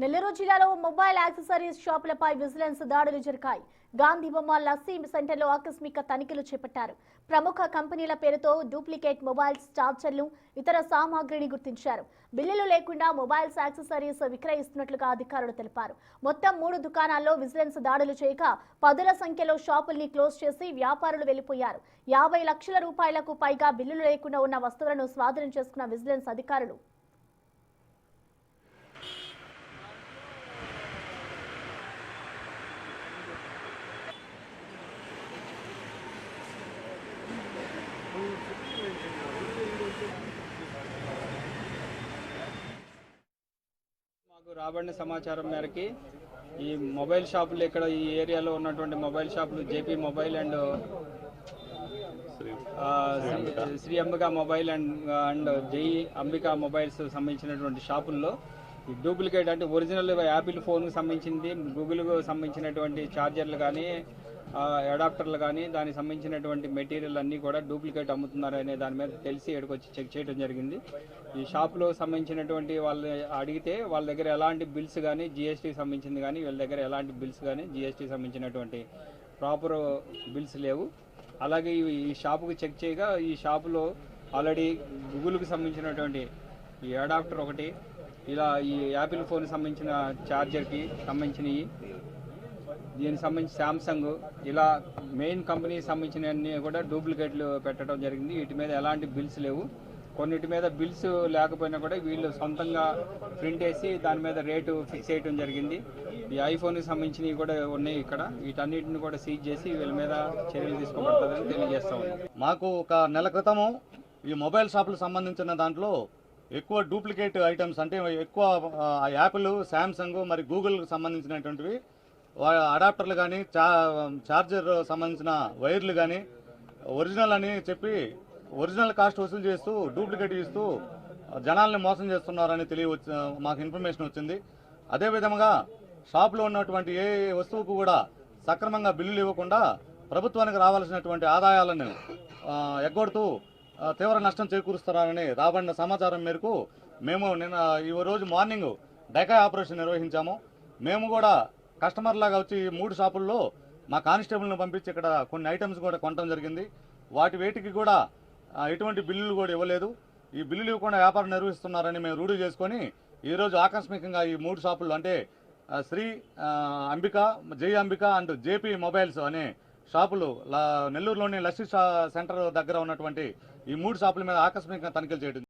నెల్లూరు జిల్లాలో mobile accessories షాపులపై vigilance దాడులు జరిగాయి. గాంధీ బొమ్మ లస్సీ సెంటర్లో ఆకస్మిక తనిఖీలు చేపట్టారు. ప్రముఖ కంపెనీల పేరుతో డూప్లికేట్ మొబైల్స్, చార్జర్లు, ఇతర సామాగ్రిని గుర్తించారు. బిల్లులు లేకుండా మొబైల్స్ యాక్సెసరీస్ విక్రయిస్తున్నట్లుగా అధికారులు తెలిపారు. మొత్తం 3 దుకాణాల్లో విజిలెన్స్ దాడులు చేయగా పదుల సంఖ్యలో షాపుల్ని క్లోజ్ చేసి వ్యాపారులు వెళ్లిపోయారు. 50 లక్షల రూపాయలకు పైగా బిల్లులు లేకుండా ఉన్న వస్తువులను స్వాధీనం చేసుకున్న విజిలెన్స్ అధికారులు మాకు రాబడిన సమాచారం మేరకి ఈ మొబైల్ షాపులు ఇక్కడ ఈ ఏరియాలో ఉన్నటువంటి మొబైల్ షాపులు JP mobile and Shri Ambika mobile and Jai Ambika mobiles సంబంధించినటువంటి షాపుల్లో ఈ డూప్లికేట్ అంటే ఒరిజినల్ యాపిల్ ఫోన్కి సంబంధించింది, గూగుల్కు సంబంధించినటువంటి ఛార్జర్లు కానీ అడాప్టర్లు కానీ దానికి సంబంధించినటువంటి మెటీరియల్ అన్నీ కూడా డూప్లికేట్ అమ్ముతున్నారు అనే దాని మీద తెలిసి ఇక్కడికి వచ్చి చెక్ చేయడం జరిగింది. ఈ షాప్లో సంబంధించినటువంటి వాళ్ళు అడిగితే వాళ్ళ దగ్గర ఎలాంటి బిల్స్ కానీ జిఎస్టీకి సంబంధించింది కానీ వీళ్ళ దగ్గర ఎలాంటి బిల్స్ కానీ జిఎస్టీకి సంబంధించినటువంటి ప్రాపర్ బిల్స్ లేవు. అలాగే ఈ షాపుకి చెక్ చేయగా ఈ షాపులో ఆల్రెడీ గూగుల్కి సంబంధించినటువంటి ఈ అడాప్టర్ ఒకటి, ఇలా ఈ యాపిల్ ఫోన్కి సంబంధించిన ఛార్జర్కి సంబంధించినవి, దీనికి సంబంధించి శాంసంగ్, ఇలా మెయిన్ కంపెనీకి సంబంధించినవన్నీ కూడా డూప్లికేట్లు పెట్టడం జరిగింది. వీటి మీద ఎలాంటి బిల్స్ లేవు. కొన్నిటి మీద బిల్స్ లేకపోయినా కూడా వీళ్ళు సొంతంగా ప్రింట్ వేసి దాని మీద రేటు ఫిక్స్ చేయడం జరిగింది. ఈ ఐఫోన్కి సంబంధించినవి కూడా ఉన్నాయి. ఇక్కడ వీటన్నిటిని కూడా సీజ్ చేసి వీళ్ళ మీద చర్యలు తీసుకోబడుతుందని తెలియజేస్తా ఉన్నాం. మాకు ఒక నెల క్రితము ఈ మొబైల్ షాపులకు సంబంధించిన దాంట్లో ఎక్కువ డూప్లికేట్ ఐటమ్స్ అంటే ఎక్కువ యాపిల్, శాంసంగ్, మరి గూగుల్కి సంబంధించినటువంటివి అడాప్టర్లు కానీ ఛార్జర్ సంబంధించిన వైర్లు కానీ ఒరిజినల్ అని చెప్పి ఒరిజినల్ కాస్ట్ వసూలు చేస్తూ డూప్లికేట్ ఇస్తూ జనాల్ని మోసం చేస్తున్నారని మాకు ఇన్ఫర్మేషన్ వచ్చింది. అదేవిధంగా షాపులో ఉన్నటువంటి ఏ వస్తువుకు కూడా సక్రమంగా బిల్లులు ఇవ్వకుండా ప్రభుత్వానికి రావాల్సినటువంటి ఆదాయాలను ఎగ్గొడుతూ తీవ్ర నష్టం చేకూరుస్తారని రాబడిన సమాచారం మేరకు మేము నిన్న ఈ రోజు మార్నింగ్ డైకా ఆపరేషన్ నిర్వహించాము. మేము కూడా కస్టమర్లాగా వచ్చి 3 షాపుల్లో మా కానిస్టేబుల్ని పంపించి ఇక్కడ కొన్ని ఐటమ్స్ కూడా కొనడం జరిగింది. వేటికి కూడా ఎటువంటి బిల్లులు కూడా ఇవ్వలేదు. ఈ బిల్లులు ఇవ్వకుండా వ్యాపారం నిర్వహిస్తున్నారని మేము రూఢి చేసుకొని ఈరోజు ఆకస్మికంగా ఈ 3 షాపుల్లో అంటే శ్రీ అంబిక, జై అంబిక అండ్ జేపీ మొబైల్స్ అనే షాపులు నెల్లూరులోని లస్సీ సెంటర్ దగ్గర ఉన్నటువంటి ఈ 3 షాపుల మీద ఆకస్మికంగా తనిఖీలు చేయడం